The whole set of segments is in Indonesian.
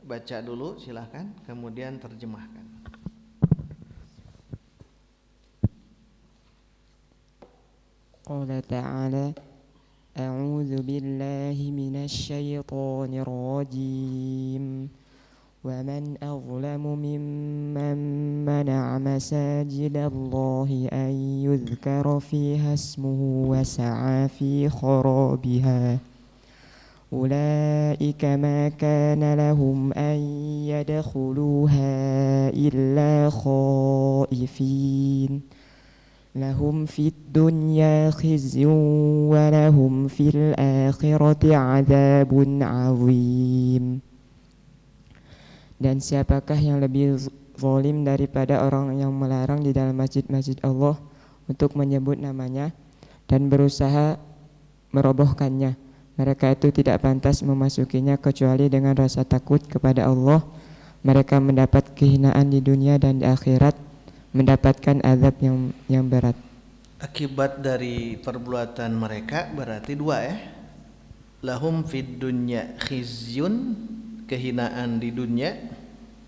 baca dulu silahkan, kemudian terjemahkan. Qala ta'ala A'udzu billahi minasy syaithanir rajim. Wa man azlamu mimman mana'a masajidallahi an yudhkara fiha ismuhu wa sa'a fi kharabiha. Ulaika ma kana lahum an yadkhuluha illa khaifin. Lahum fid dunya khizyun wa lahum fil akhirati adzabun azim. Dan siapakah yang lebih zalim daripada orang yang melarang di dalam masjid-masjid Allah untuk menyebut namanya dan berusaha merobohkannya. Mereka itu tidak pantas memasukinya kecuali dengan rasa takut kepada Allah. Mereka mendapat kehinaan di dunia dan di akhirat, mendapatkan azab yang berat. Akibat dari perbuatan mereka berarti dua ya. Lahum fid dunya khizyun, kehinaan di dunia.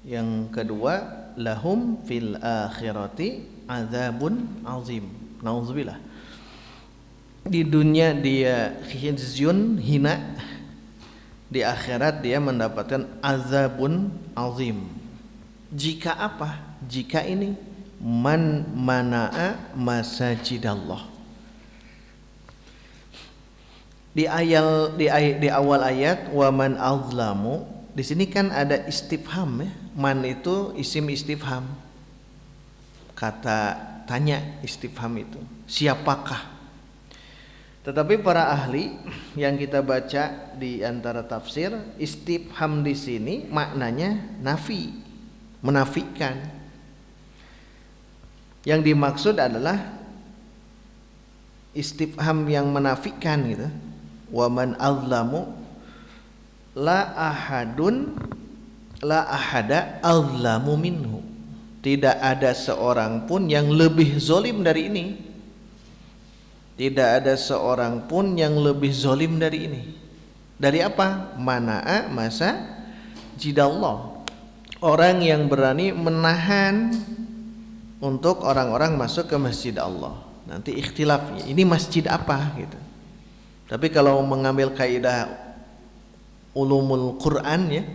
Yang kedua, lahum fil akhirati azabun azim. Nauzubillah. Di dunia dia khizyun, hina. Di akhirat dia mendapatkan azabun azim. Jika apa? Jika ini man mana'a masajidallah. Di awal ayat wa man azlamu, di sini kan ada istifham ya. Man itu isim istifham. Kata tanya istifham itu. Siapakah? Tetapi para ahli yang kita baca di antara tafsir, istifham di sini maknanya nafi, menafikan. Yang dimaksud adalah istifham yang menafikan gitu. Wa man azlamu la ahada azlamu minhu. Tidak ada seorang pun yang lebih zalim dari ini. Tidak ada seorang pun yang lebih zalim dari ini. Dari apa? Mana'a masa jidallah. Orang yang berani menahan untuk orang-orang masuk ke masjid Allah. Nanti ikhtilafnya, ini masjid apa gitu. Tapi kalau mengambil kaidah ulumul Quran ya,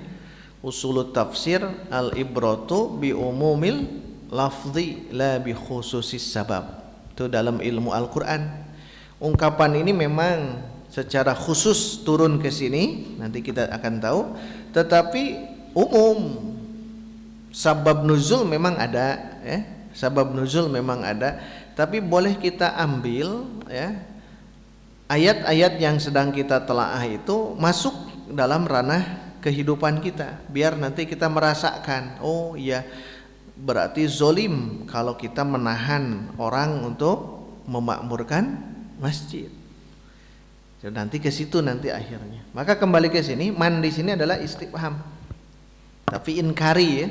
usulut tafsir, al-ibratu bi umumil lafzi la bi khususis sabab. Itu dalam ilmu Al-Quran. Ungkapan ini memang secara khusus turun ke sini, nanti kita akan tahu, tetapi umum. Sabab nuzul memang ada ya. Sabab nuzul memang ada, tapi boleh kita ambil ya, ayat-ayat yang sedang kita telaah itu masuk dalam ranah kehidupan kita, biar nanti kita merasakan, oh iya berarti zolim kalau kita menahan orang untuk memakmurkan masjid. Jadi nanti ke situ nanti akhirnya. Maka kembali ke sini, man di sini adalah istifham, tapi inkari ya.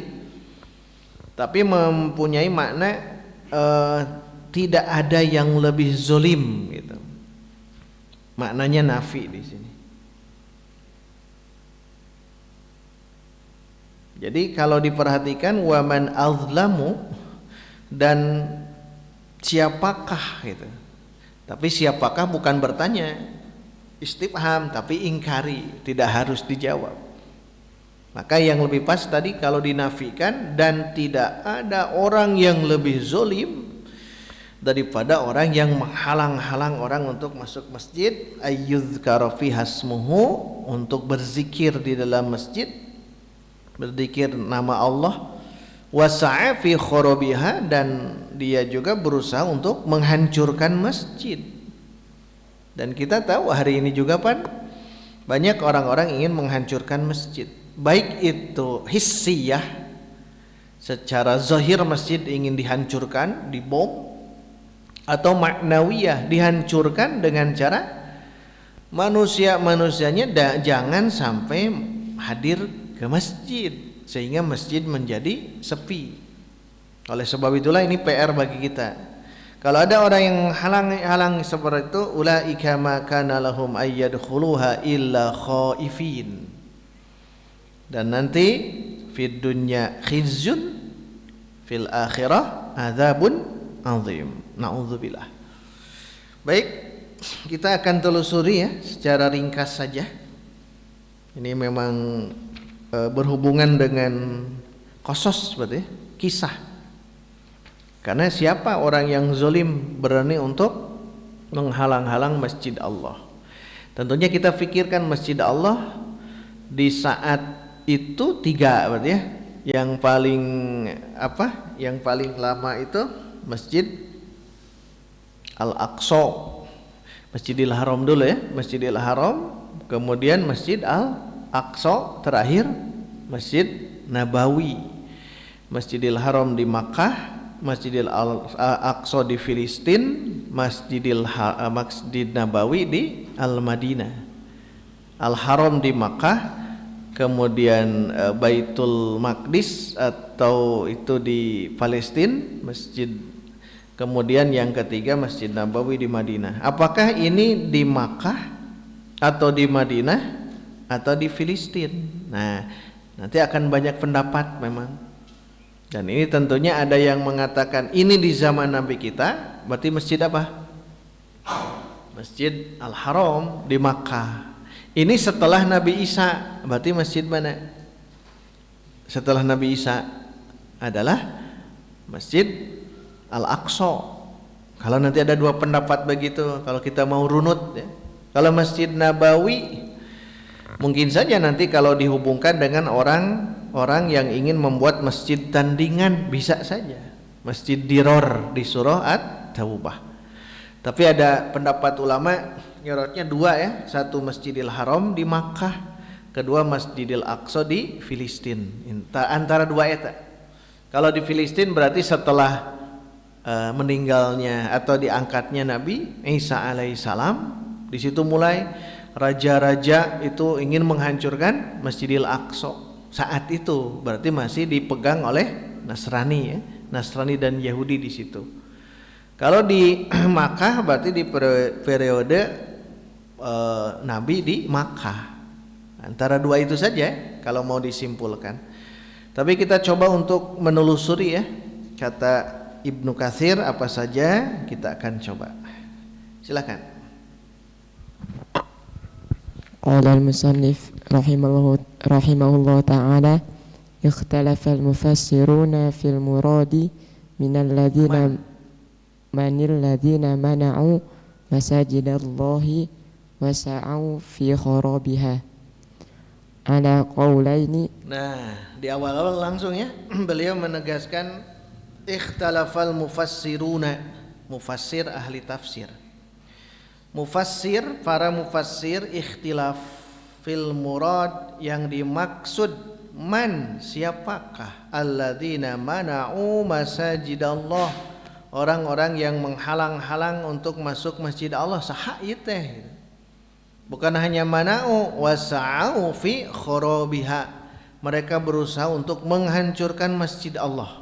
Tapi mempunyai makna tidak ada yang lebih zolim gitu. Maknanya nafi di sini. Jadi kalau diperhatikan wa man azlamu, dan siapakah gitu. Tapi siapakah bukan bertanya, istifham, tapi ingkari, tidak harus dijawab. Maka yang lebih pas tadi kalau dinafikan, dan tidak ada orang yang lebih zolim daripada orang yang menghalang-halang orang untuk masuk masjid, ayyuzkara fiha ismuhu, untuk berzikir di dalam masjid, berzikir nama Allah, wasa'a fi kharabiha, dan dia juga berusaha untuk menghancurkan masjid. Dan kita tahu hari ini juga banyak orang-orang ingin menghancurkan masjid, baik itu hissiyah, secara zahir masjid ingin dihancurkan, dibom, atau maknawiyah, dihancurkan dengan cara manusianya jangan sampai hadir ke masjid, sehingga masjid menjadi sepi. Oleh sebab itulah ini PR bagi kita. Kalau ada orang yang halang seperti itu, ulaika ma kana lahum ayyadkhuluha illa khaifin. Dan nanti fid dunya khizyun fil akhirah adzabun azim. Nauzubillah. Baik, kita akan telusuri ya secara ringkas saja. Ini memang berhubungan dengan qasas berarti kisah. Karena siapa orang yang zalim berani untuk menghalang-halang masjid Allah? Tentunya kita fikirkan masjid Allah di saat itu 3 berarti ya. Yang paling Yang paling lama itu Masjid Al-Aqsa, Masjidil Haram dulu ya, Masjidil Haram, kemudian Masjid Al-Aqsa, terakhir Masjid Nabawi. Masjidil Haram di Makkah, Masjidil Al-Aqsa di Filistin, Masjid Nabawi di Al-Madinah. Al-Haram di Makkah, kemudian Baitul Maqdis atau itu di Palestina, kemudian yang ketiga Masjid Nabawi di Madinah. Apakah ini di Makkah atau di Madinah atau di Filistin? Nah, nanti akan banyak pendapat memang. Dan ini tentunya ada yang mengatakan ini di zaman Nabi kita, berarti masjid apa? Masjid Al-Haram di Makkah. Ini setelah Nabi Isa, berarti masjid mana? Setelah Nabi Isa adalah Masjid Al-Aqsa. Kalau nanti ada 2 pendapat begitu, kalau kita mau runut ya. Kalau Masjid Nabawi mungkin saja nanti kalau dihubungkan dengan orang yang ingin membuat masjid tandingan, bisa saja Masjid Diror di surah At-Taubah. Tapi ada pendapat ulama nyorotnya 2 ya, satu Masjidil Haram di Makkah, kedua Masjidil Aqsa di Filistin. Antara 2 eta. Kalau di Filistin berarti setelah meninggalnya atau diangkatnya Nabi Isa alaihissalam, di situ mulai raja-raja itu ingin menghancurkan Masjidil Aqsa. Saat itu berarti masih dipegang oleh Nasrani ya, Nasrani dan Yahudi di situ. Kalau di Makkah berarti di periode Nabi di Makkah. Antara 2 itu saja kalau mau disimpulkan. Tapi kita coba untuk menelusuri ya, kata Ibnu Katsir apa saja, kita akan coba. Silakan. Qala al-musannif rahimahullah ta'ala, ikhtalafa al-mufassiruna fil muradi minal ladina mana'u masajidallahi wa sa'au fi kharabiha ala qaulaini. Nah, di awal-awal langsung ya beliau menegaskan ikhtalafal mufassiruna, mufassir ahli tafsir. Mufassir, para mufassir ikhtilaf fil murad, yang dimaksud man, siapakah? Alladzina mana'u masajidallah, orang-orang yang menghalang-halang untuk masuk masjid Allah. Saha ieu teh? Bukan hanya mana'u, wasa'u fi kharabiha, mereka berusaha untuk menghancurkan masjid Allah.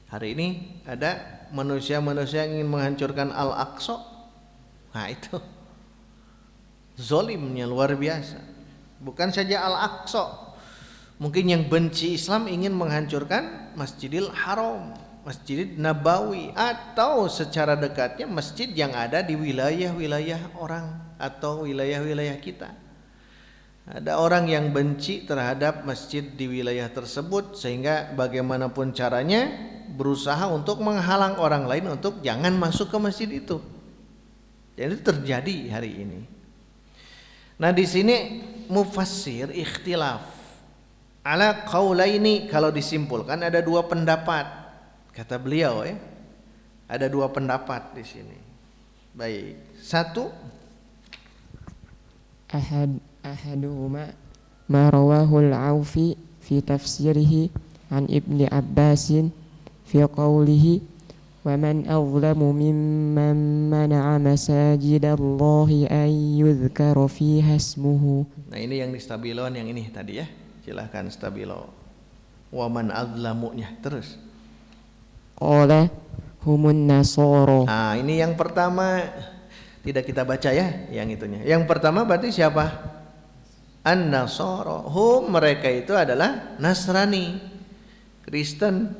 Hari ini ada manusia-manusia yang ingin menghancurkan Al-Aqsa. Nah itu zolimnya luar biasa. Bukan saja Al-Aqsa, mungkin yang benci Islam ingin menghancurkan Masjidil Haram, Masjid Nabawi, atau secara dekatnya masjid yang ada di wilayah-wilayah orang atau wilayah-wilayah kita. Ada orang yang benci terhadap masjid di wilayah tersebut, sehingga bagaimanapun caranya berusaha untuk menghalang orang lain untuk jangan masuk ke masjid itu. Jadi itu terjadi hari ini. Nah di sini mufassir ikhtilaf ala qaulaini, kalau disimpulkan ada 2 pendapat. Kata beliau ya, ada 2 pendapat di sini. Baik, 1 ahaduhuma ma rawahu al-Aufi fi tafsirihi an Ibni Abbasin fi qawlihi wa man azlamu mimman mana'a masajidallahi an yudhkara fiha ismuhu. Nah ini yang di stabilon yang ini tadi ya. Silahkan stabilo. Wa man azlamunya terus. Qala humun nasara. Nah ini yang pertama tidak kita baca ya, yang itunya. Yang pertama berarti siapa? An-Nasara, hum mereka itu adalah Nasrani, Kristen.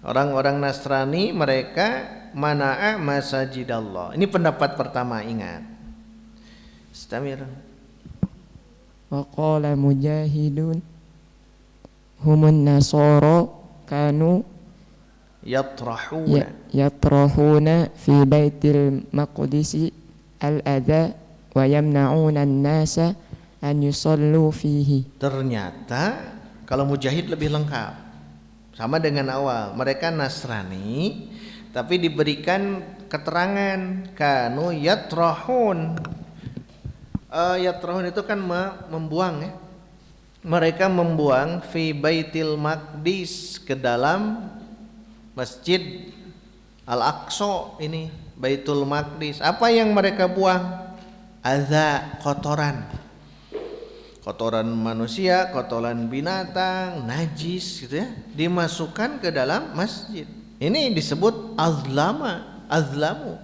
Orang-orang Nasrani mereka mana'a masajidallah. Ini pendapat pertama, ingat. Istamir. Wa qala Mujahidun humun nasara kanu yatrahuna fi baitil maqdisi al-adha wa yamna'una an-nasa an yusallu fihi. Ternyata kalau Mujahid lebih lengkap, sama dengan awal. Mereka Nasrani tapi diberikan keterangan kanu yatrahun. Yatrahun itu kan membuang ya. Mereka membuang fi baitil maqdis, ke dalam Masjid Al-Aqsa ini, Baitul Maqdis. Apa yang mereka buang? Adza, kotoran. Kotoran manusia, kotoran binatang, najis gitu ya, dimasukkan ke dalam masjid. Ini disebut azlamu.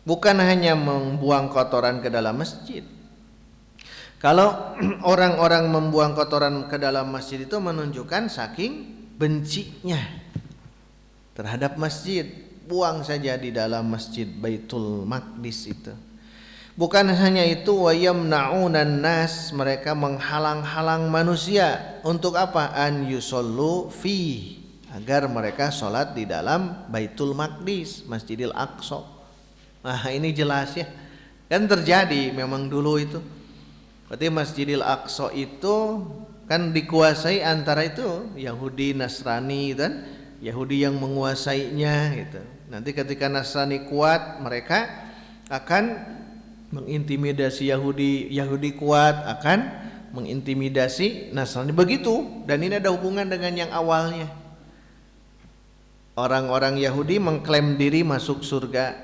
Bukan hanya membuang kotoran ke dalam masjid. Kalau orang-orang membuang kotoran ke dalam masjid itu menunjukkan saking bencinya terhadap masjid, buang saja di dalam masjid Baitul Maqdis itu. Bukan hanya itu, wa yamna'unan nas, mereka menghalang-halang manusia untuk apa? An yusallu fi, agar mereka sholat di dalam Baitul Maqdis, Masjidil Aqsa. Nah ini jelas ya, kan terjadi memang dulu itu. Berarti Masjidil Aqsa itu kan dikuasai antara itu Yahudi, Nasrani dan Yahudi yang menguasainya gitu. Nanti ketika Nasrani kuat, mereka akan mengintimidasi Yahudi, Yahudi kuat akan mengintimidasi Nasrani, begitu. Dan ini ada hubungan dengan yang awalnya. Orang-orang Yahudi mengklaim diri masuk surga,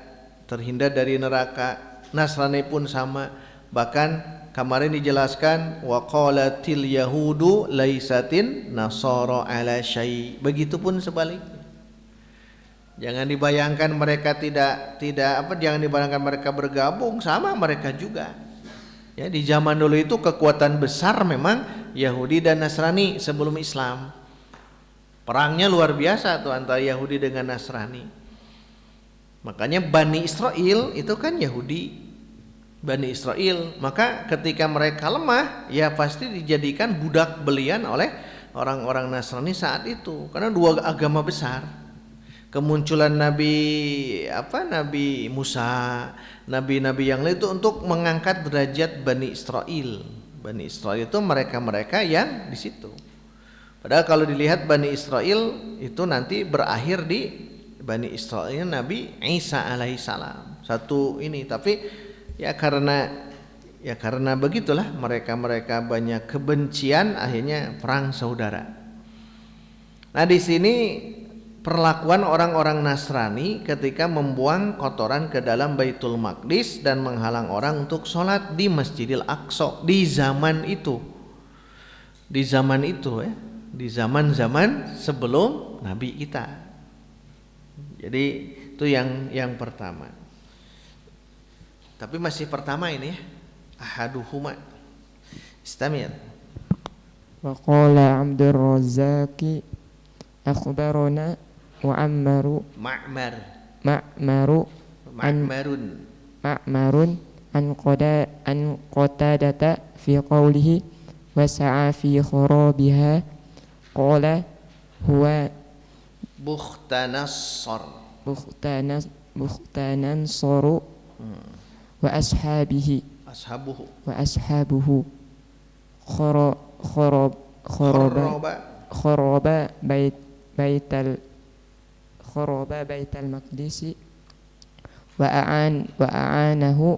terhindar dari neraka. Nasrani pun sama. Bahkan kemarin dijelaskan wa qalatil yahudu laisatin nasara ala syai. Begitupun sebaliknya. Jangan dibayangkan mereka jangan dibayangkan mereka bergabung, sama mereka juga. Ya, di zaman dulu itu kekuatan besar memang Yahudi dan Nasrani sebelum Islam. Perangnya luar biasa tuh antara Yahudi dengan Nasrani. Makanya Bani Israel itu kan Yahudi, Bani Israel. Maka ketika mereka lemah, ya pasti dijadikan budak belian oleh orang-orang Nasrani saat itu. Karena dua agama besar. Kemunculan Nabi Musa, nabi-nabi yang lain itu untuk mengangkat derajat Bani Israel. Bani Israel itu mereka-mereka yang di situ. Padahal kalau dilihat Bani Israel itu nanti berakhir di Bani Israel Nabi Isa alaihissalam. Satu ini, tapi ya karena begitulah mereka banyak kebencian, akhirnya perang saudara. Nah di sini perlakuan orang-orang Nasrani ketika membuang kotoran ke dalam Baitul Maqdis dan menghalang orang untuk sholat di Masjidil Aqsa di zaman itu. Di zaman itu ya, di zaman-zaman sebelum Nabi kita. Jadi itu yang pertama. Tapi masih pertama ini ya. Ahaduhuma. Istamir. Wa qala Abdur Razzaq akhbarana Ma'marun an Qatadata fi qawlihi wa sa'a fi khurabiha qala huwa Bukhtanassar wa ashabuhu khoroba baital maqdisi wa a'anahu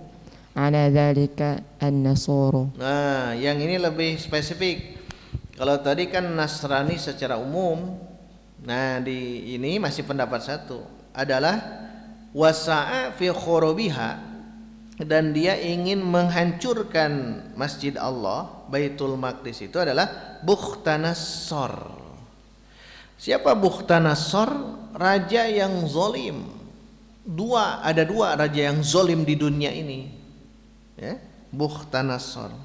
ala dzalika an-nasara. Nah, yang ini lebih spesifik. Kalau tadi kan Nasrani secara umum. Nah, di ini masih pendapat satu adalah wasa'a fi khorobiha, dan dia ingin menghancurkan Masjid Allah Baitul Maqdis itu adalah Bukhtanassar. Siapa Bukhtanassar? Raja yang zolim. Ada dua raja yang zolim di dunia ini ya, Bukhtanassar.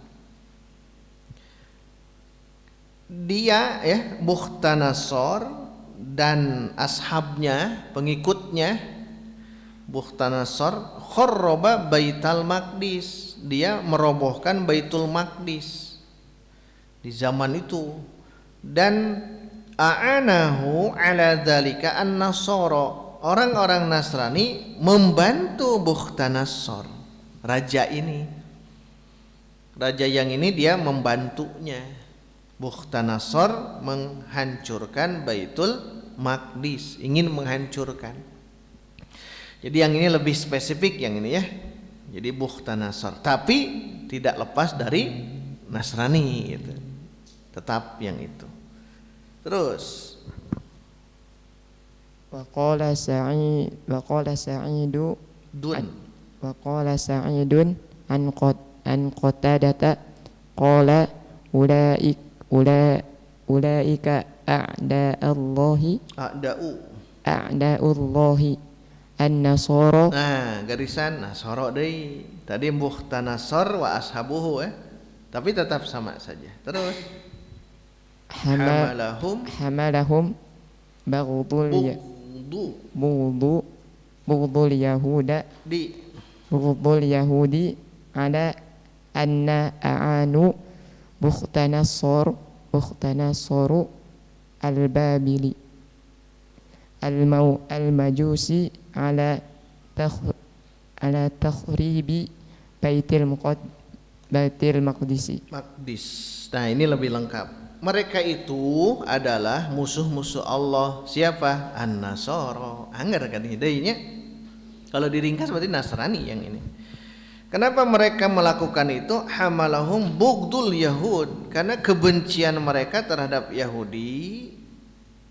dia ya Bukhtanasor dan ashabnya, pengikutnya Bukhtanasor kharraba Baitul Maqdis, dia merobohkan Baitul Maqdis di zaman itu. Dan a'anahu ala dzalika an-nasara, orang-orang Nasrani membantu Bukhtanasor, raja ini, raja yang ini dia membantunya. Bukhtanasor menghancurkan Baitul Maqdis, ingin menghancurkan. Jadi yang ini lebih spesifik yang ini ya. Jadi Bukhtanasor, tapi tidak lepas dari Nasrani gitu. Tetap yang itu. Terus Waqala Sa'idu dun Waqala Sa'idun an Qatadata qala ulaika a'da'ullahi an-nasara. Nah, garisan Nasara deui. Tadi Bukhtanasor wa ashabuhu tapi tetap sama saja. Terus hamalahum baghdul yahudi ala anna a'anu Bukhtanasor al-Babili al-Majusi ala takhribi Baitul Maqdis. Nah, ini lebih lengkap. Mereka itu adalah musuh-musuh Allah. Siapa? An-Nasara. Anggar kan idenya. Kalau diringkas berarti Nasrani yang ini. Kenapa mereka melakukan itu? Hamalahum bughdul Yahud, karena kebencian mereka terhadap Yahudi,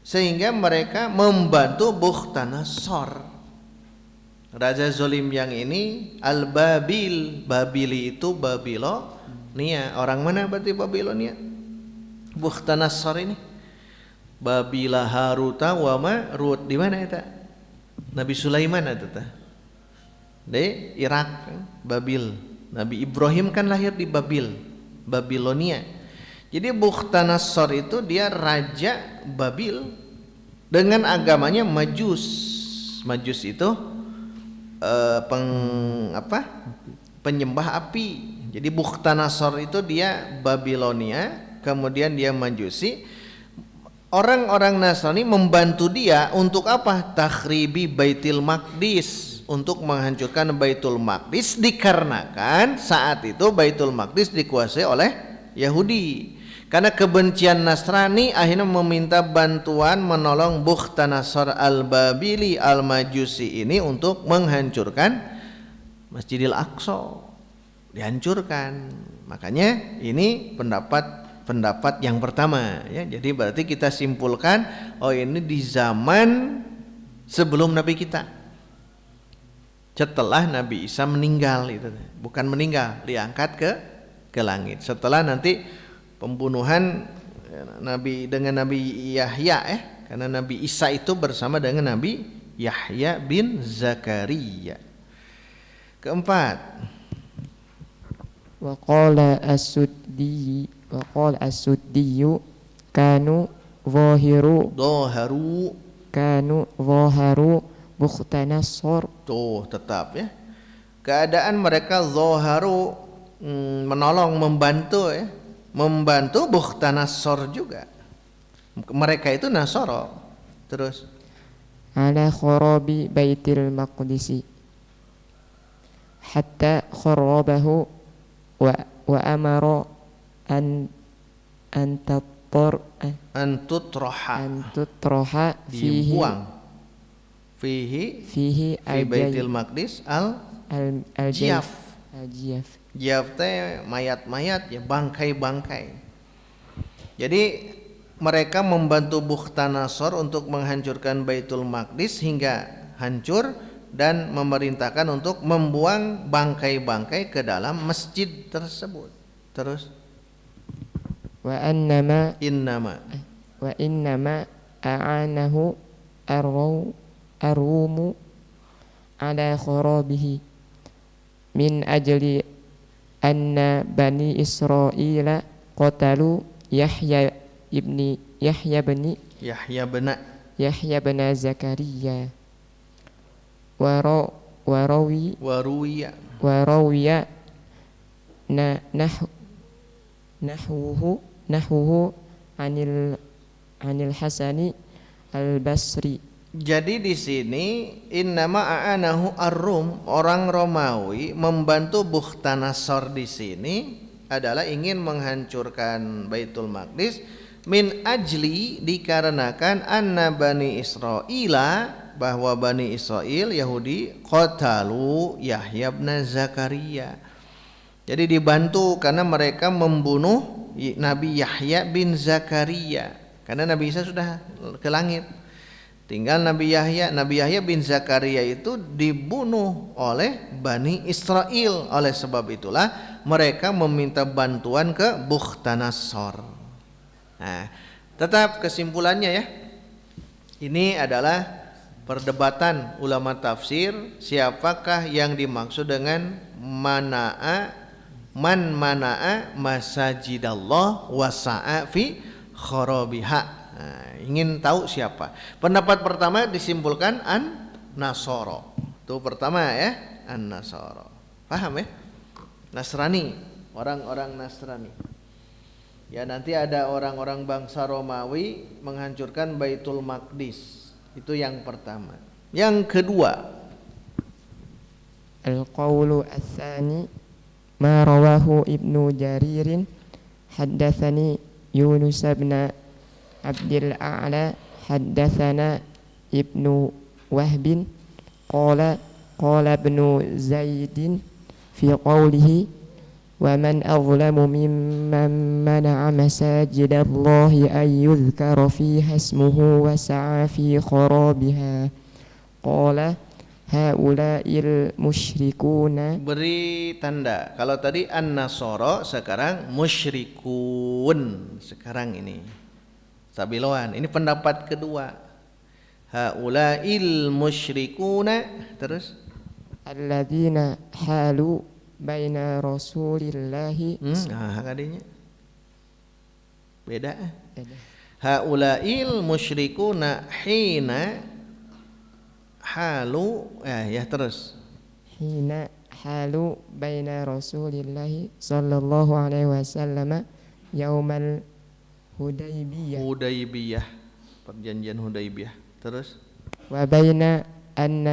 sehingga mereka membantu Bukhtanasor, raja zolim yang ini. Al-Babil, Babili itu Babilonia. Orang mana berarti Babilonia? Bukhtanasor ini. Babila Haruta wa Marut, di mana itu? Nabi Sulaiman itu di Irak, Babil. Nabi Ibrahim kan lahir di Babilonia. Jadi Bukhtanasor itu dia raja Babil dengan agamanya Majus. Majus itu penyembah api. Jadi Bukhtanasor itu dia Babilonia, kemudian dia Majusi. Orang-orang Nasrani membantu dia untuk apa? Takhribi Baitul Maqdis, untuk menghancurkan Baitul Maqdis, dikarenakan saat itu Baitul Maqdis dikuasai oleh Yahudi. Karena kebencian Nasrani akhirnya meminta bantuan menolong Bukhtanasor al-Babili al-Majusi ini untuk menghancurkan Masjidil Aqsa, dihancurkan. Makanya ini pendapat yang pertama ya. Jadi berarti kita simpulkan, oh ini di zaman sebelum Nabi kita, setelah Nabi Isa meninggal itu, bukan meninggal, diangkat ke langit. Setelah nanti pembunuhan Nabi dengan Nabi Yahya karena Nabi Isa itu bersama dengan Nabi Yahya bin Zakaria. Keempat, Waqala as-Suddi kanu zaharu Bukhtanasor. Tuh tetap ya. Keadaan mereka zaharu, menolong, membantu Bukhtanasor juga. Mereka itu Nasara. Terus ala kharabi Baitul Maqdis hatta kharabahu wa amara an tutraha dibuang fihi Baitul Maqdis al-Jiyaf. Jiyaf teh mayat-mayat ya, bangkai-bangkai. Jadi mereka membantu Bukhtanasor untuk menghancurkan Baitul Maqdis hingga hancur, dan memerintahkan untuk membuang bangkai-bangkai ke dalam masjid tersebut. Terus wa innama a'anahu arumu ala kharabihi min ajli anna bani Israila qatalu Yahya bin Yahya bin Zakaria Waruwiya na nahwuhu anil Hasani al-Basri. Jadi di sini innama a'anahu ar-Rum, orang Romawi membantu Bukhtanasor di sini adalah ingin menghancurkan Baitul Maqdis min ajli, dikarenakan anna Bani Israila, bahwa Bani Israel Yahudi qatalu Yahya bin Zakaria. Jadi dibantu karena mereka membunuh Nabi Yahya bin Zakaria, karena Nabi Isa sudah ke langit. Tinggal Nabi Yahya bin Zakaria itu dibunuh oleh Bani Israel. Oleh sebab itulah mereka meminta bantuan ke Bukhtanasor. Nah, tetap kesimpulannya ya, ini adalah perdebatan ulama tafsir, siapakah yang dimaksud dengan man mana'a masajidallah wasa'a fi kharabiha. Nah, ingin tahu siapa? Pendapat pertama disimpulkan An-Nasoro. Itu pertama ya, An-Nasoro. Paham ya? Nasrani, orang-orang Nasrani. Ya, nanti ada orang-orang bangsa Romawi menghancurkan Baitul Maqdis. Itu yang pertama. Yang kedua, al-qawlu ats-tsani ma rawahu Ibnu Jaririn haddatsani Yunus bin Abdul A'la haddatsana Ibnu Wahbin qala Ibnu Zaidin fi qawlihi wa man azlamu mimman mana'a masajidallahi an yudhkara fiha ismuhu wa sa'a fi kharabiha qala haula'il musyrikuna. Beri tanda. Kalau tadi An-Nasara, sekarang musyrikun. Sekarang ini Sabiloan. Ini pendapat kedua. Haula'il musyrikuna. Terus alladzina halu baina rasulillahi adanya beda. Haula'il musyrikuna hina halu ya terus hina halu baina rasulillahi sallallahu alaihi wasallam yaumal Hudaybiyah, perjanjian Hudaybiyah. Terus wa baina an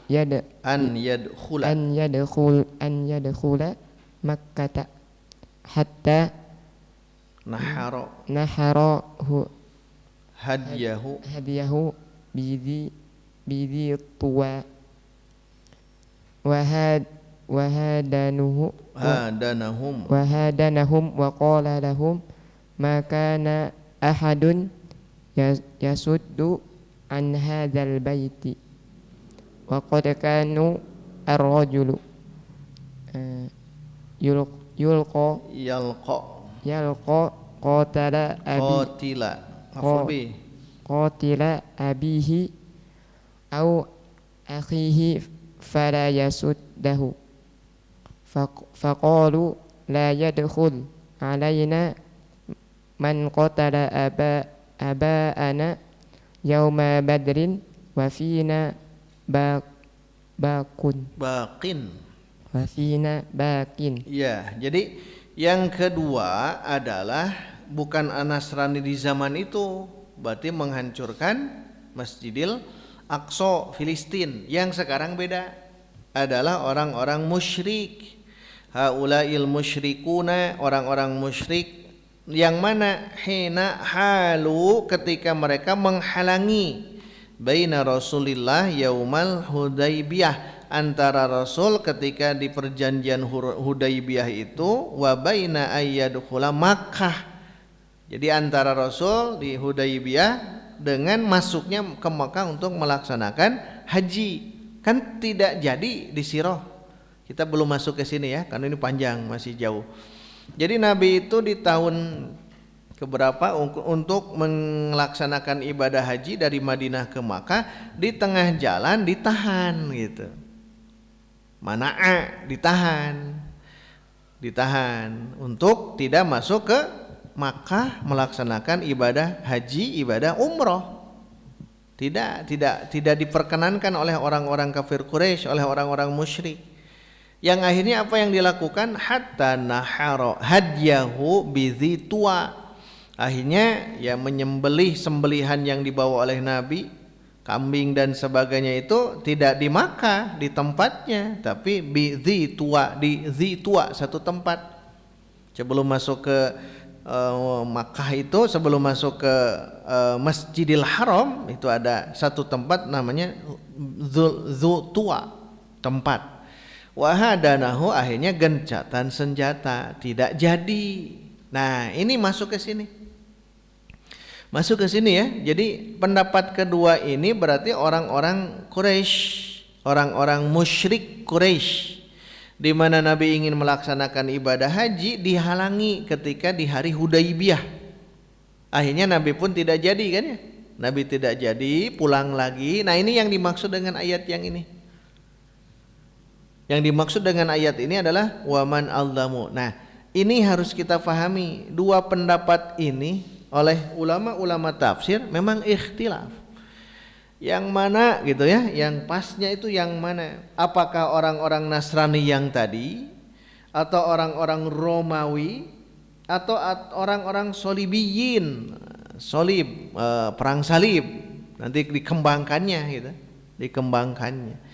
yadkhula Makkah hatta nahara hadiyahu bidhi tuwa wahadanahum wa qala lahum ma kana ahadun yasuddu an hadzal baiti wa qad kanu ar-rajulu yalqa qatila abihi au akhihi fala yasuddahu faqalu la yadkhul alaina man qatala aba'ana yauma badrin wa fina baqin. Ya, jadi yang kedua adalah bukan Nasrani di zaman itu, berarti menghancurkan Masjidil Aqsa Filistin. Yang sekarang beda, adalah orang-orang musyrik. Haulail musyrikuna, orang-orang musyrik yang mana hina halu, ketika mereka menghalangi baina Rasulillah yaumal Hudaybiyah, antara Rasul ketika di perjanjian Hudaybiyah itu, wa baina ayyadkhula Makkah. Jadi antara Rasul di Hudaybiyah dengan masuknya ke Makkah untuk melaksanakan haji. Kan tidak jadi di Sirah. Kita belum masuk ke sini ya, karena ini panjang, masih jauh. Jadi Nabi itu di tahun keberapa untuk melaksanakan ibadah haji dari Madinah ke Makkah, di tengah jalan ditahan gitu. Mana'a, ditahan untuk tidak masuk ke Makkah melaksanakan ibadah haji, ibadah umroh. Tidak diperkenankan oleh orang-orang kafir Quraisy, oleh orang-orang musyrik. Yang akhirnya apa yang dilakukan? Hatta nahara hadyahu bidzituwa. Akhirnya ya menyembelih sembelihan yang dibawa oleh Nabi, kambing dan sebagainya itu tidak di Makkah di tempatnya, tapi bidzituwa, di Dzituwa, satu tempat. Sebelum masuk ke Makkah itu, sebelum masuk ke Masjidil Haram itu ada satu tempat namanya Dzituwa, tempat. Wahadanahu, akhirnya gencatan senjata, tidak jadi. Nah, ini masuk ke sini. Masuk ke sini ya. Jadi pendapat kedua ini berarti orang-orang Quraisy, orang-orang musyrik Quraisy, di mana Nabi ingin melaksanakan ibadah haji dihalangi ketika di hari Hudaybiyah. Akhirnya Nabi pun tidak jadi kan ya. Nabi tidak jadi, pulang lagi. Nah, ini yang dimaksud dengan ayat yang ini. Yang dimaksud dengan ayat ini adalah waman aldamu. Nah, ini harus kita pahami. Dua pendapat ini oleh ulama-ulama tafsir memang ikhtilaf. Yang mana gitu ya, yang pasnya itu yang mana? Apakah orang-orang Nasrani yang tadi, atau orang-orang Romawi, atau orang-orang Solibiyin, solib, perang salib, nanti dikembangkannya gitu, dikembangkannya.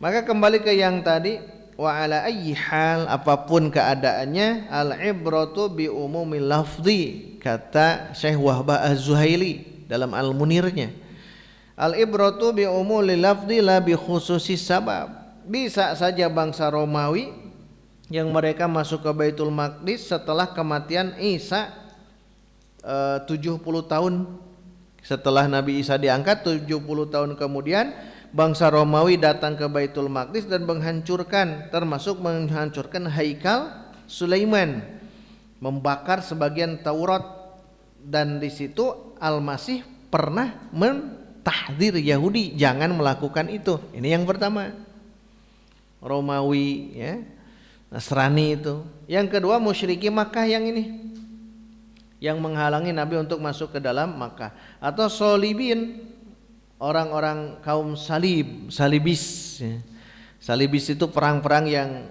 Maka kembali ke yang tadi, wa ala ayyi hal, apapun keadaannya, al ibratu bi umumil lafzi, kata Syekh Wahbah Az-Zuhaili dalam Al-Munirnya. Al ibratu bi umumil lafzi la bi khususi sabab. Bisa saja bangsa Romawi yang mereka masuk ke Baitul Maqdis setelah kematian Isa 70 tahun setelah Nabi Isa diangkat, 70 tahun kemudian bangsa Romawi datang ke Baitul Maqdis dan menghancurkan, termasuk menghancurkan Haikal Sulaiman, membakar sebagian Taurat, dan di situ Al-Masih pernah mentahdzir Yahudi jangan melakukan itu. Ini yang pertama, Romawi ya, Nasrani itu. Yang kedua musyriki Makkah yang ini, yang menghalangi Nabi untuk masuk ke dalam Makkah, atau Solibin, orang-orang kaum salibis ya. Salibis itu perang-perang yang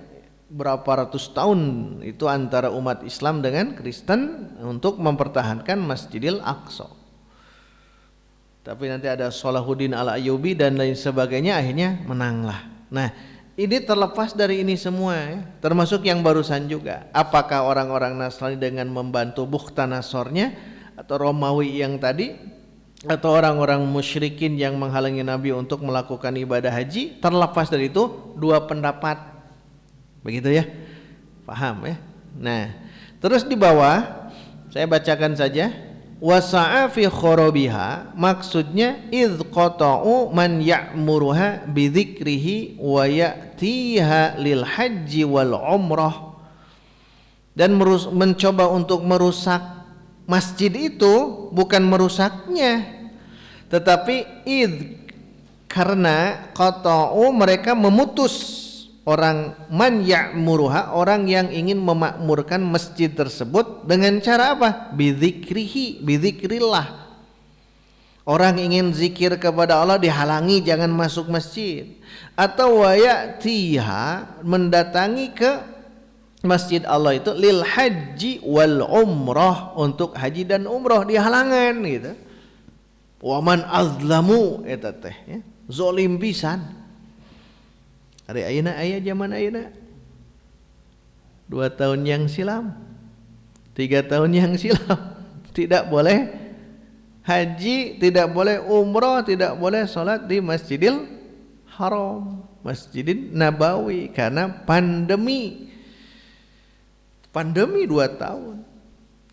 berapa ratus tahun itu antara umat Islam dengan Kristen untuk mempertahankan Masjidil Aqsa. Tapi nanti ada Salahuddin Al-Ayyubi dan lain sebagainya, akhirnya menanglah. Nah, ini terlepas dari ini semua ya, termasuk yang barusan juga. Apakah orang-orang Nasrani dengan membantu Bukhtanassornya, atau Romawi yang tadi, atau orang-orang musyrikin yang menghalangi Nabi untuk melakukan ibadah haji? Terlepas dari itu, dua pendapat, begitu ya, paham ya. Nah, terus di bawah saya bacakan saja, wasa'a fi khorobiha, maksudnya idh qata'u man ya'muruha bidzikrihi wa ya'tiha lil haji wal umrah, dan mencoba untuk merusak masjid itu, bukan merusaknya, tetapi karena qata'u, mereka memutus orang, man ya'muruha, orang yang ingin memakmurkan masjid tersebut dengan cara apa? Bidzikrihi, bidzikrillah. Orang ingin zikir kepada Allah dihalangi jangan masuk masjid, atau wayatiha, mendatangi ke Masjid Allah itu lil haji wal umrah, untuk haji dan umrah dihalangan gitu. Waman azlamu eta teh ya, zalim pisan. Ari ayeuna aya zaman ayeuna 2 tahun yang silam, 3 tahun yang silam tidak boleh haji, tidak boleh umrah, tidak boleh sholat di Masjidil Haram, Masjidil Nabawi, karena pandemi 2 tahun.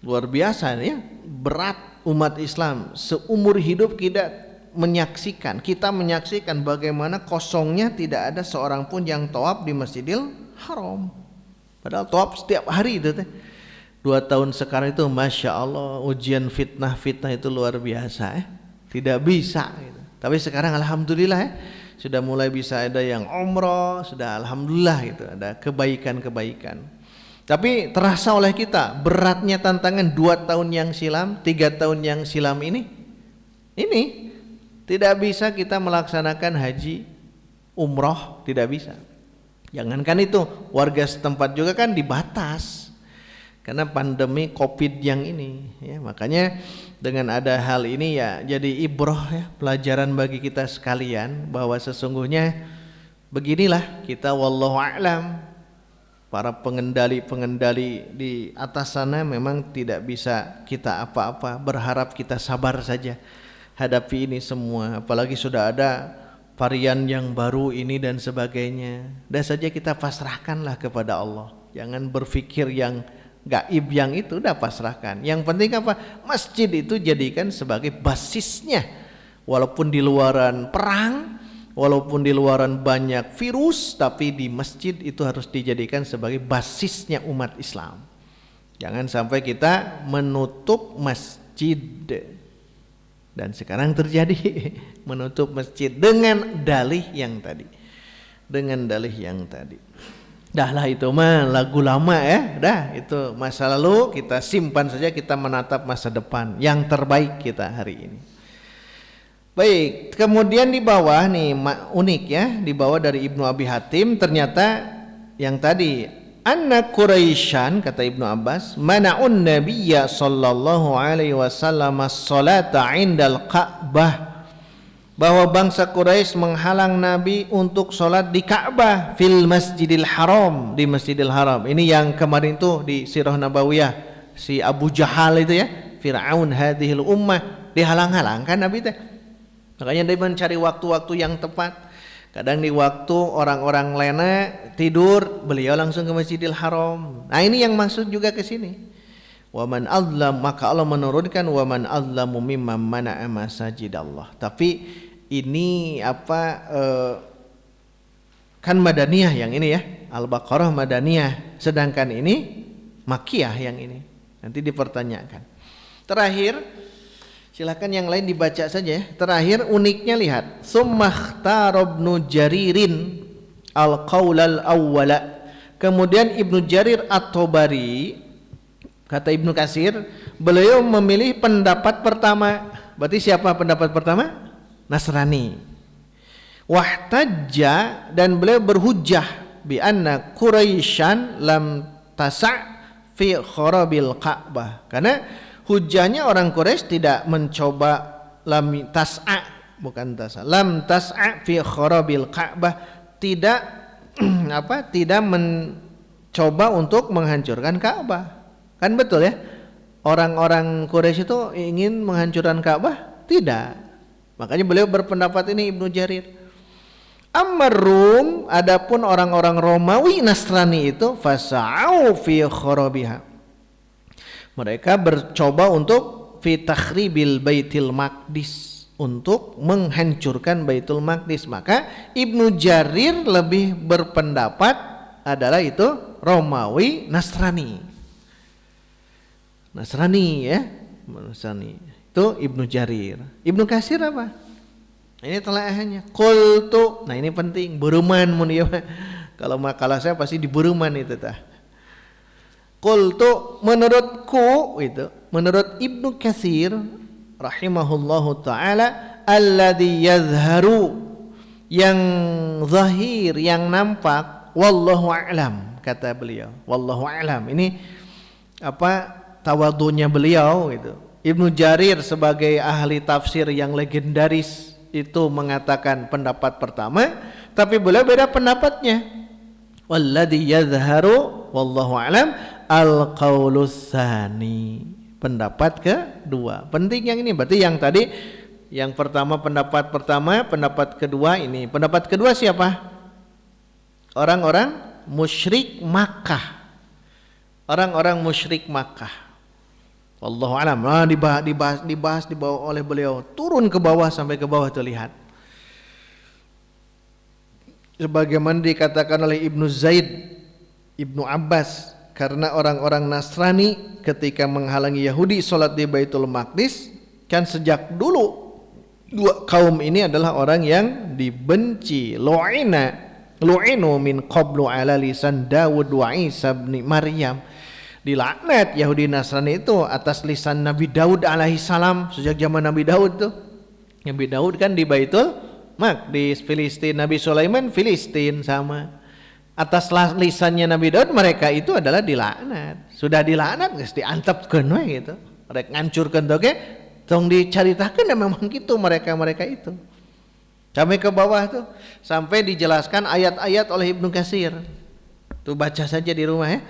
Luar biasa ya, berat umat Islam seumur hidup kita menyaksikan bagaimana kosongnya tidak ada seorang pun yang tawaf di Masjidil Haram. Padahal tawaf setiap hari itu teh. 2 tahun sekarang itu Masya Allah, ujian fitnah itu luar biasa tidak bisa gitu. Tapi sekarang alhamdulillah ya, sudah mulai bisa ada yang umrah, sudah alhamdulillah gitu, ada kebaikan-kebaikan. Tapi terasa oleh kita beratnya tantangan 2 tahun yang silam, 3 tahun yang silam ini tidak bisa kita melaksanakan haji, umroh, tidak bisa. Jangankan itu, warga setempat juga kan dibatas karena pandemi Covid yang ini ya. Makanya dengan ada hal ini ya jadi ibroh ya, pelajaran bagi kita sekalian bahwa sesungguhnya beginilah kita, wallahu a'lam. Para pengendali di atas sana memang tidak bisa kita apa-apa, berharap kita sabar saja hadapi ini semua. Apalagi sudah ada varian yang baru ini dan sebagainya. Dan saja kita pasrahkanlah kepada Allah. Jangan berpikir yang gaib yang itu, udah pasrahkan. Yang penting apa? Masjid itu jadikan sebagai basisnya. Walaupun di luaran perang, walaupun di luaran banyak virus, tapi di masjid itu harus dijadikan sebagai basisnya umat Islam. Jangan sampai kita menutup masjid. Dan sekarang terjadi menutup masjid dengan dalih yang tadi. Dah lah itu mah lagu lama ya. Dah itu masa lalu, kita simpan saja, kita menatap masa depan yang terbaik kita hari ini. Baik, kemudian di bawah nih unik ya, di bawah dari Ibnu Abi Hatim ternyata yang tadi anna Quraisyan, kata Ibnu Abbas, mana'un nabiyya sallallahu alaihi wasallam as-salata 'indal Ka'bah, bahwa bangsa Quraisy menghalang Nabi untuk sholat di Ka'bah, fil Masjidil Haram, di Masjidil Haram. Ini yang kemarin tuh di Sirah Nabawiyah, si Abu Jahal itu ya, Fir'aun hadhil ummah, dihalang-halangkan Nabi teh. Makanya dia mencari waktu-waktu yang tepat. Kadang di waktu orang-orang lena tidur, beliau langsung ke Masjidil Haram. Nah ini yang maksud juga ke sini. Waman azlam, maka Allah menurunkan waman azlamu mimman mana'a masajidallah. Tapi ini kan Madaniyah yang ini ya, Al-Baqarah Madaniyah, sedangkan ini Makkiyah yang ini. Nanti dipertanyakan. Terakhir, silakan yang lain dibaca saja ya. Terakhir uniknya lihat, summakhtar Ibnu Jaririn al-qaul al-awwala. Kemudian Ibnu Jarir At-Tabari, kata Ibnu Katsir, beliau memilih pendapat pertama. Berarti siapa pendapat pertama? Nasrani. Wahtajja, dan beliau berhujjah bi anna Quraisyan lam tasa' fi kharabil Ka'bah. Karena hujahnya orang Quraisy tidak mencoba lam tas'a fi kharabil Ka'bah, tidak tidak mencoba untuk menghancurkan Ka'bah. Kan betul ya? Orang-orang Quraisy itu ingin menghancurkan Ka'bah? Tidak. Makanya beliau berpendapat ini Ibnu Jarir. Ammar Rum, adapun orang-orang Romawi Nasrani itu fasa'au fi kharabiha, mereka bercoba untuk fi takhribil Baitul Maqdis, untuk menghancurkan Baitul Maqdis. Maka Ibnu Jarir lebih berpendapat adalah itu Romawi Nasrani ya, Nasrani. Itu Ibnu Jarir. Ibnu Katsir apa? Ini telaahannya. Qultu. Nah ini penting, beruman mun ieu. Kalau makalah saya pasti di beruman itu tah. Qultu, menurutku itu, menurut Ibnu Katsir rahimahullahu taala, alladzi yazharu, yang zahir, yang nampak, wallahu a'lam, kata beliau. Wallahu a'lam. Ini tawadhunya beliau itu. Ibnu Jarir sebagai ahli tafsir yang legendaris itu mengatakan pendapat pertama, tapi beliau beda pendapatnya. Walladzi yazharu wallahu a'lam al-qaulus tsani, pendapat kedua. Penting yang ini, berarti yang tadi yang pertama pendapat pertama, pendapat kedua ini. Pendapat kedua siapa? Orang-orang musyrik Makkah. Orang-orang musyrik Makkah. Wallahu a'lam. Nah, dibahas dibawa oleh beliau, turun ke bawah sampai ke bawah, terlihat. Sebagaimana dikatakan oleh Ibnu Zaid, Ibnu Abbas, karena orang-orang Nasrani ketika menghalangi Yahudi sholat di Baitul Maqdis, kan sejak dulu dua kaum ini adalah orang yang dibenci, lo'ina, lu'inu min qablu ala lisan Dawud wa Isa bin Maryam. Dilaknat Yahudi Nasrani itu atas lisan Nabi Daud alaihi salam, sejak zaman Nabi Daud tuh. Nabi Daud kan di Baitul Maqdis, Filistin. Nabi Sulaiman Filistin sama. Atas lisannya Nabi Daud mereka itu adalah dilaknat. Sudah dilaknat geus diantepkeun we gitu. Rek ngancurkeun teh ge tong dicaritakeun memang gitu mereka-mereka itu. Sampai ke bawah tuh, sampai dijelaskan ayat-ayat oleh Ibnu Katsir. Tuh baca saja di rumah ya.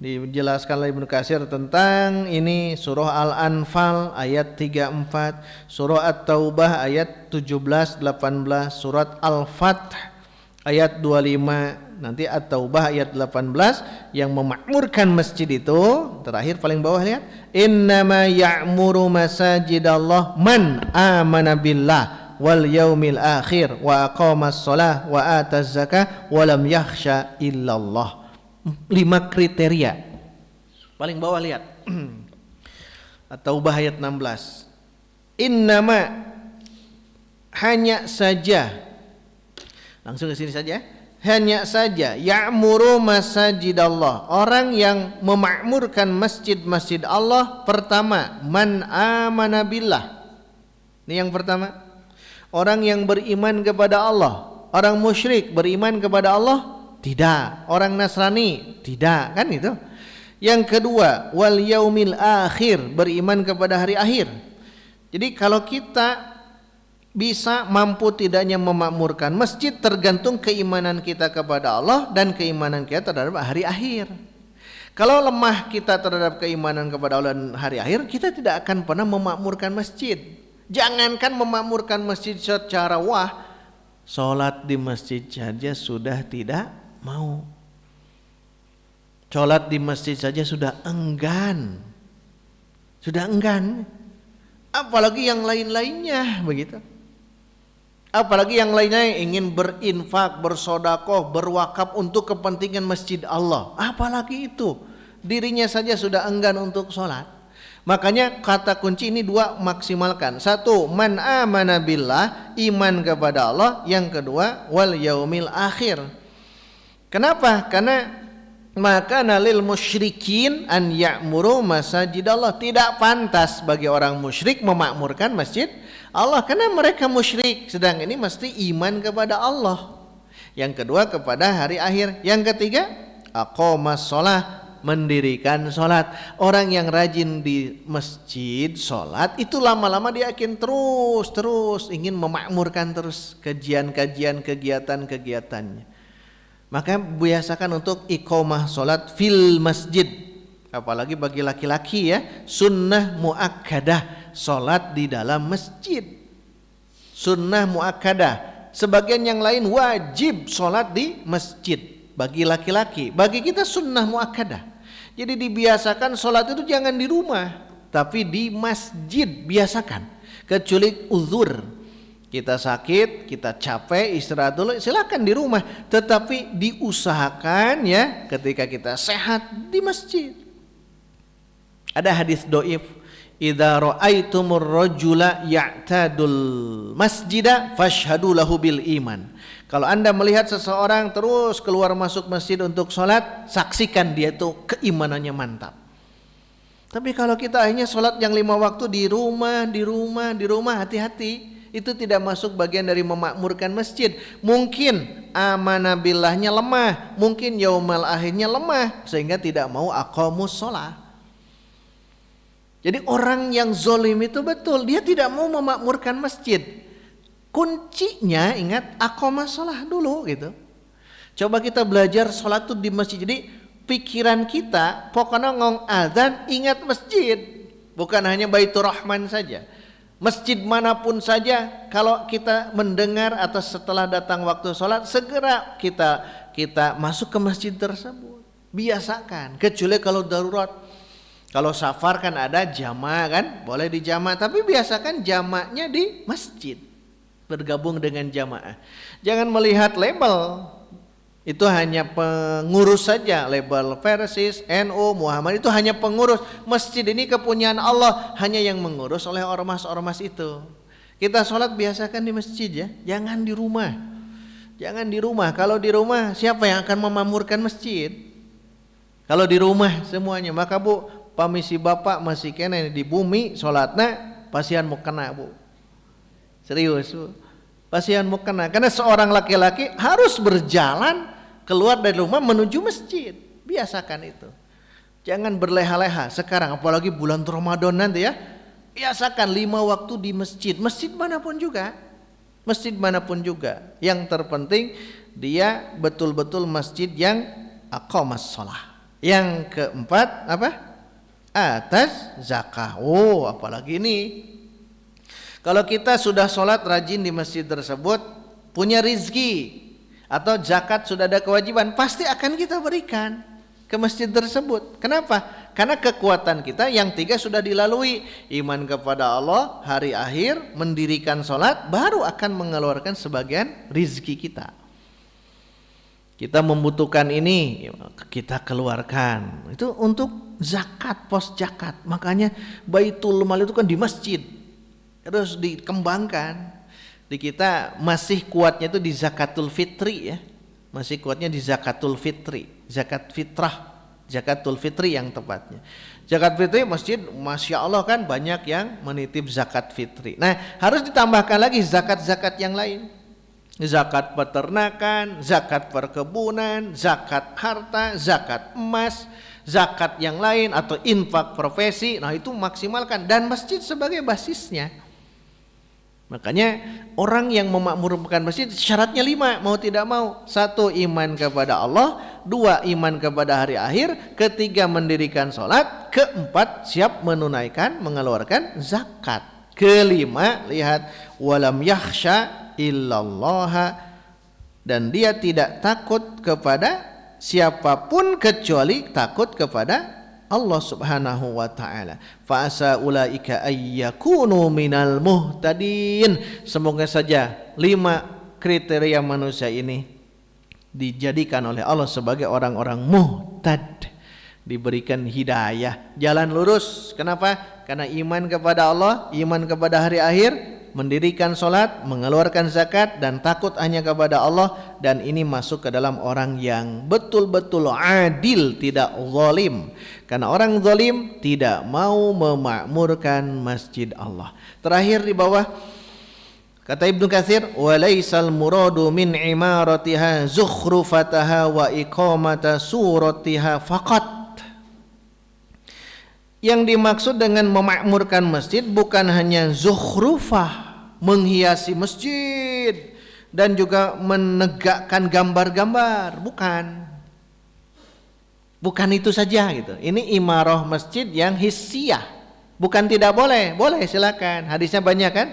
Dijelaskan oleh Ibnu Katsir tentang ini surah Al-Anfal ayat 34, surah At-Taubah ayat 17 18, surat Al-Fath ayat 25, nanti At-Taubah ayat 18 yang memakmurkan masjid itu. Terakhir paling bawah lihat, innama ya'muru masajidallah man amana billah wal yaumil akhir wa aqamas shalah wa ataz zakah wa lam yakhsha illallah. 5 kriteria. Paling bawah lihat. At-Taubah ayat 16. Innama, hanya saja. Langsung ke sini saja. Hanya saja ya'muru masajidallah. Orang yang memakmurkan masjid-masjid Allah, pertama man amana billah. Ini yang pertama. Orang yang beriman kepada Allah. Orang musyrik beriman kepada Allah? Tidak. Orang Nasrani? Tidak, kan itu. Yang kedua, wal yaumil akhir, beriman kepada hari akhir. Jadi kalau kita bisa mampu tidaknya memakmurkan masjid tergantung keimanan kita kepada Allah dan keimanan kita terhadap hari akhir. Kalau lemah kita terhadap keimanan kepada Allah dan hari akhir, kita tidak akan pernah memakmurkan masjid. Jangankan memakmurkan masjid secara wah, sholat di masjid saja sudah tidak mau. Sholat di masjid saja sudah enggan. Sudah enggan. Apalagi yang lain-lainnya begitu. Apalagi yang lainnya yang ingin berinfak, bersodakoh, berwakaf untuk kepentingan masjid Allah. Apalagi itu. Dirinya saja sudah enggan untuk sholat. Makanya kata kunci ini 2 maksimalkan. 1, man amana billah, iman kepada Allah. Yang kedua, wal yaumil akhir. Kenapa? Karena maka nalil musyrikin an ya'muru masajidallah. Tidak pantas bagi orang musyrik memakmurkan masjid Allah karena mereka musyrik. Sedang ini mesti iman kepada Allah. Yang kedua kepada hari akhir. Yang ketiga aqamas shalah, mendirikan sholat. Orang yang rajin di masjid sholat itu lama-lama dia akan terus ingin memakmurkan terus kajian-kajian, kegiatan-kegiatannya. Maka biasakan untuk iqamah sholat fil masjid. Apalagi bagi laki-laki ya, sunnah muakkadah, sholat di dalam masjid. Sunnah muakkadah. Sebagian yang lain wajib sholat di masjid bagi laki-laki. Bagi kita sunnah muakkadah. Jadi dibiasakan sholat itu jangan di rumah, tapi di masjid biasakan. Kecuali uzur. Kita sakit, kita capek, istirahat dulu, silakan di rumah. Tetapi diusahakan ya ketika kita sehat di masjid. Ada hadis doif, idza ra'aitumur rajula ya'tadul masjida fashhadu lahu bil iman. Kalau Anda melihat seseorang terus keluar masuk masjid untuk sholat, saksikan dia itu keimanannya mantap. Tapi kalau kita akhirnya sholat yang 5 waktu di rumah, hati-hati. Itu tidak masuk bagian dari memakmurkan masjid. Mungkin amanah billahnya lemah, mungkin yaumal akhirnya lemah sehingga tidak mau aqamus shalah. Jadi orang yang zalim itu betul, dia tidak mau memakmurkan masjid. Kuncinya ingat aqamus shalah dulu gitu. Coba kita belajar sholat itu di masjid. Jadi pikiran kita pokoknya ngong azan ingat masjid, bukan hanya Baitur Rahman saja. Masjid manapun saja kalau kita mendengar atau setelah datang waktu sholat segera kita masuk ke masjid tersebut. Biasakan, kecuali kalau darurat. Kalau safar kan ada jamaah kan, boleh di jamaah, tapi biasakan jamaahnya di masjid. Bergabung dengan jamaah. Jangan melihat label. Itu hanya pengurus saja, label Persis, NU, Muhammad itu hanya pengurus. Masjid ini kepunyaan Allah, hanya yang mengurus oleh ormas-ormas itu. Kita sholat biasakan di masjid ya, jangan di rumah. Jangan di rumah. Kalau di rumah siapa yang akan memakmurkan masjid? Kalau di rumah semuanya, maka Bu, pamisi bapak masih kena di bumi sholatnya pasian mau kena Bu. Serius Bu. Pasian mau kena. Karena seorang laki-laki harus berjalan keluar dari rumah menuju masjid. Biasakan itu. Jangan berleha-leha sekarang, apalagi bulan Ramadan nanti ya. Biasakan 5 waktu di masjid. Masjid manapun juga. Masjid manapun juga. Yang terpenting dia betul-betul masjid yang aqamas shalah. Yang keempat apa? Atas zakah. Oh, apalagi ini. Kalau kita sudah sholat rajin di masjid tersebut, punya rizki atau zakat sudah ada kewajiban, pasti akan kita berikan ke masjid tersebut. Kenapa? Karena kekuatan kita yang 3 sudah dilalui. Iman kepada Allah, hari akhir, mendirikan sholat, baru akan mengeluarkan sebagian rizki kita. Kita membutuhkan ini, kita keluarkan. Itu untuk zakat, pos zakat. Makanya Baitul Mal itu kan di masjid. Terus dikembangkan. Di kita masih kuatnya itu di zakatul fitri ya. Masih kuatnya di zakatul fitri, zakat fitrah, zakatul fitri yang tepatnya. Zakat fitri masjid, masya Allah kan banyak yang menitip zakat fitri. Nah harus ditambahkan lagi zakat-zakat yang lain. Zakat peternakan, zakat perkebunan, zakat harta, zakat emas, zakat yang lain atau infak profesi. Nah itu maksimalkan dan masjid sebagai basisnya. Makanya orang yang memakmurkan masjid syaratnya 5, mau tidak mau. 1, iman kepada Allah. 2, iman kepada hari akhir. 3, mendirikan sholat. 4, siap menunaikan, mengeluarkan zakat. 5, lihat, walam yakhsha illallah, dan dia tidak takut kepada siapapun kecuali takut kepada Allah Subhanahu wa taala. Fa asa ulaika ayyakunu minal muhtadin. Semoga saja 5 kriteria manusia ini dijadikan oleh Allah sebagai orang-orang muhtad, diberikan hidayah, jalan lurus. Kenapa? Karena iman kepada Allah, iman kepada hari akhir, mendirikan sholat, mengeluarkan zakat, dan takut hanya kepada Allah. Dan ini masuk ke dalam orang yang betul-betul adil, tidak zalim. Karena orang zalim tidak mau memakmurkan masjid Allah. Terakhir di bawah kata Ibnu Katsir, walaisal muradu min imaratiha zukhrufataha wa iqamata suratiha faqat. Yang dimaksud dengan memakmurkan masjid bukan hanya zukhrufah, menghiasi masjid dan juga menegakkan gambar-gambar, bukan. Bukan itu saja gitu. Ini imarah masjid yang hissiyah. Bukan tidak boleh, boleh silakan. Hadisnya banyak kan?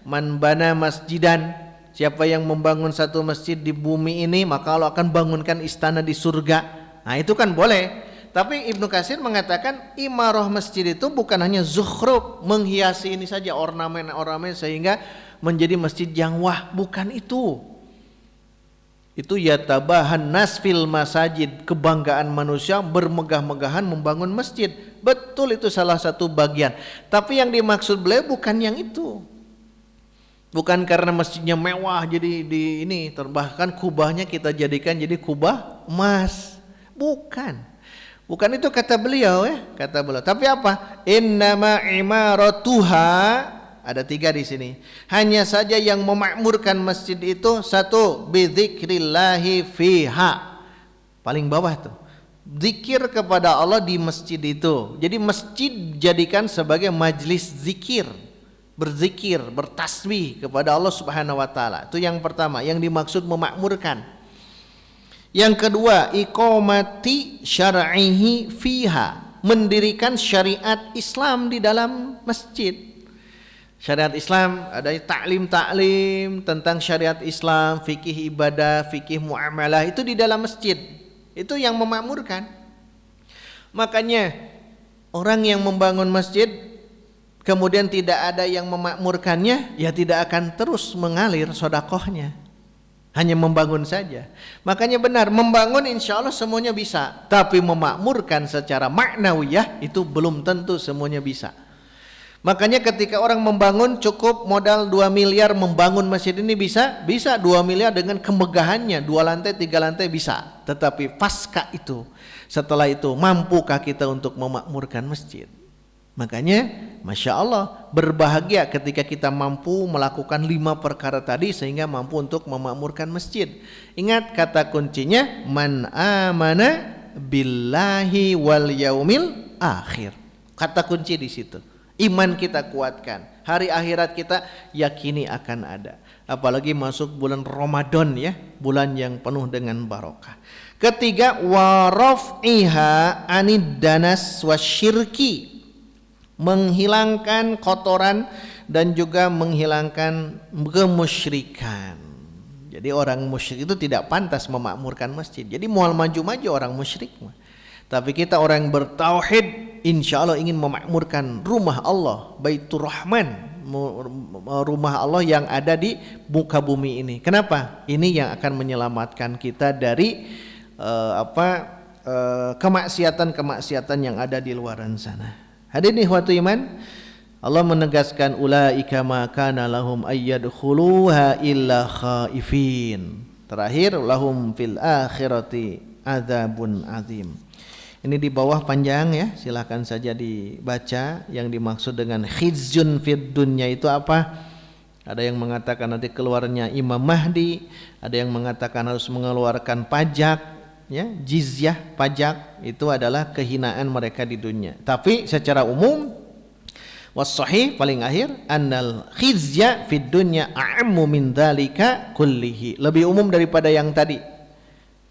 Man bana masjidan, siapa yang membangun satu masjid di bumi ini, maka Allah akan bangunkan istana di surga. Nah, itu kan boleh. Tapi Ibnu Katsir mengatakan imarah masjid itu bukan hanya zukhruf, menghiasi ini saja, ornamen-ornamen sehingga menjadi masjid yang wah, bukan itu. Itu yatabahan nasfil masajid, kebanggaan manusia bermegah-megahan membangun masjid. Betul, itu salah satu bagian. Tapi yang dimaksud beliau bukan yang itu. Bukan karena masjidnya mewah jadi di ini, bahkan kubahnya kita jadikan jadi kubah emas. Bukan. Bukan itu kata beliau ya, kata beliau. Tapi apa? Innama imaratuha, ada 3 di sini. Hanya saja yang memakmurkan masjid itu 1, bidzikrillahi fiha. Paling bawah tuh. Zikir kepada Allah di masjid itu. Jadi masjid jadikan sebagai majlis zikir. Berzikir, bertasbih kepada Allah Subhanahu wa taala. Itu yang pertama, yang dimaksud memakmurkan. Yang kedua, iqamati syar'ihi fiha, mendirikan syariat Islam di dalam masjid. Syariat Islam ada taklim tentang syariat Islam, fikih ibadah, fikih muamalah, itu di dalam masjid. Itu yang memakmurkan. Makanya orang yang membangun masjid kemudian tidak ada yang memakmurkannya, ya tidak akan terus mengalir sedekahnya. Hanya membangun saja. Makanya benar, membangun insya Allah semuanya bisa. Tapi memakmurkan secara maknawiyah itu belum tentu semuanya bisa. Makanya ketika orang membangun cukup modal 2 miliar membangun masjid ini bisa 2 miliar dengan kemegahannya, 2 lantai 3 lantai bisa. Tetapi pasca itu, setelah itu mampukah kita untuk memakmurkan masjid? Makanya Masya Allah berbahagia ketika kita mampu melakukan 5 perkara tadi sehingga mampu untuk memakmurkan masjid. Ingat kata kuncinya, man amana billahi wal yaumil akhir. Kata kunci di situ. Iman kita kuatkan, hari akhirat kita yakini akan ada. Apalagi masuk bulan Ramadan ya, bulan yang penuh dengan barokah. Ketiga, waraf'iha anid danas wasyirki, menghilangkan kotoran dan juga menghilangkan kemusyrikan. Jadi orang musyrik itu tidak pantas memakmurkan masjid. Jadi mual maju-maju orang musyrik. Tapi kita orang yang bertauhid, insya Allah ingin memakmurkan rumah Allah, Baitur Rahman, rumah Allah yang ada di muka bumi ini. Kenapa? Ini yang akan menyelamatkan kita dari kemaksiatan-kemaksiatan yang ada di luaran sana. Hadirin ikhwatu iman, Allah menegaskan ulaika ma kana lahum ayyadkhuluha illa khaifin. Terakhir, lahum fil akhirati adzabun azim. Ini di bawah panjang ya, silakan saja dibaca. Yang dimaksud dengan khizyun fid dunya itu apa? Ada yang mengatakan nanti keluarnya Imam Mahdi, ada yang mengatakan harus mengeluarkan pajak, ya, jizyah, pajak, itu adalah kehinaan mereka di dunia. Tapi secara umum was-sahih paling akhir annal khizya fid dunya a'ammu min dzalika kullihi. Lebih umum daripada yang tadi.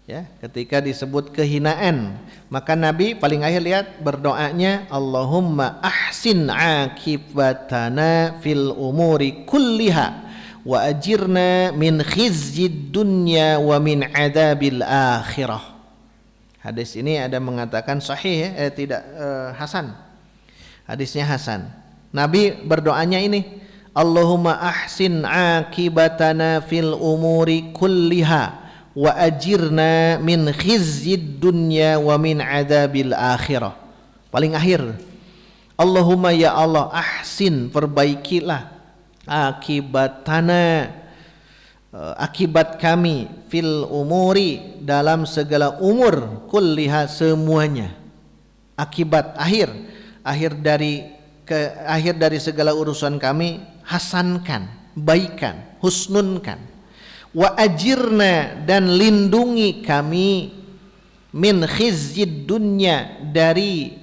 Ya, ketika disebut kehinaan, maka Nabi paling akhir lihat berdoanya, Allahumma ahsin akibatana fil umuri kulliha wa ajirna min khizyid dunya wa min adabil akhirah. Hadis ini ada mengatakan sahih tidak hasan. Hadisnya hasan. Nabi berdoanya ini, Allahumma ahsin akibatana fil umuri kulliha wa ajirna min khizyid dunya wa min adabil akhirah. Paling akhir, Allahumma ya Allah, ahsin, perbaikilah akibatana, akibat kami, fil umuri, dalam segala umur, kulliha, semuanya. Akibat akhir dari segala urusan kami, hasankan, baikan, husnunkan. Wa ajirna, dan lindungi kami, min khizyid dunya, dari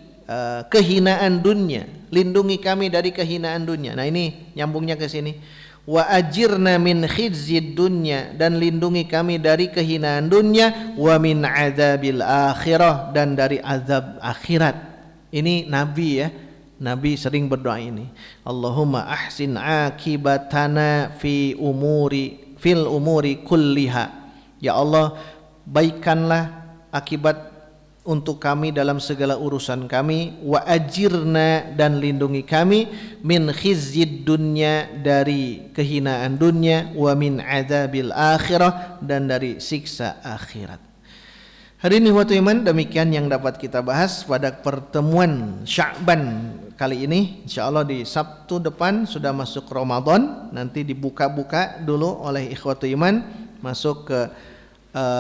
kehinaan dunia, lindungi kami dari kehinaan dunia. Nah ini nyambungnya ke sini. Wa ajirna min khizyid dunya, dan lindungi kami dari kehinaan dunia, wa min adzabil akhirah, dan dari azab akhirat. Ini Nabi ya. Nabi sering berdoa ini. Allahumma ahsin akibatana fil umuri kulliha. Ya Allah, baikkanlah akibat untuk kami dalam segala urusan kami, wa ajirna, dan lindungi kami, min khizyid dunya, dari kehinaan dunia, wa min adzabil akhirah, dan dari siksa akhirat. Hari ini waktu iman, demikian yang dapat kita bahas pada pertemuan Sya'ban kali ini. Insyaallah di Sabtu depan sudah masuk Ramadan, nanti dibuka-buka dulu oleh ikhwatu iman, masuk ke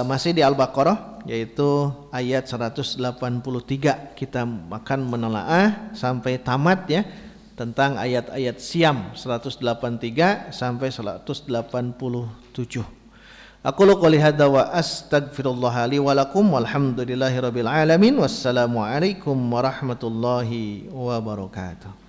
masih di Al-Baqarah, yaitu ayat 183. Kita akan menelaah sampai tamat ya, tentang ayat-ayat Siam 183 sampai 187. Aqulu qouli hadza wa astaghfirullah li wa lakum walhamdulillahirabbil alamin. Wassalamu alaikum warahmatullahi wabarakatuh.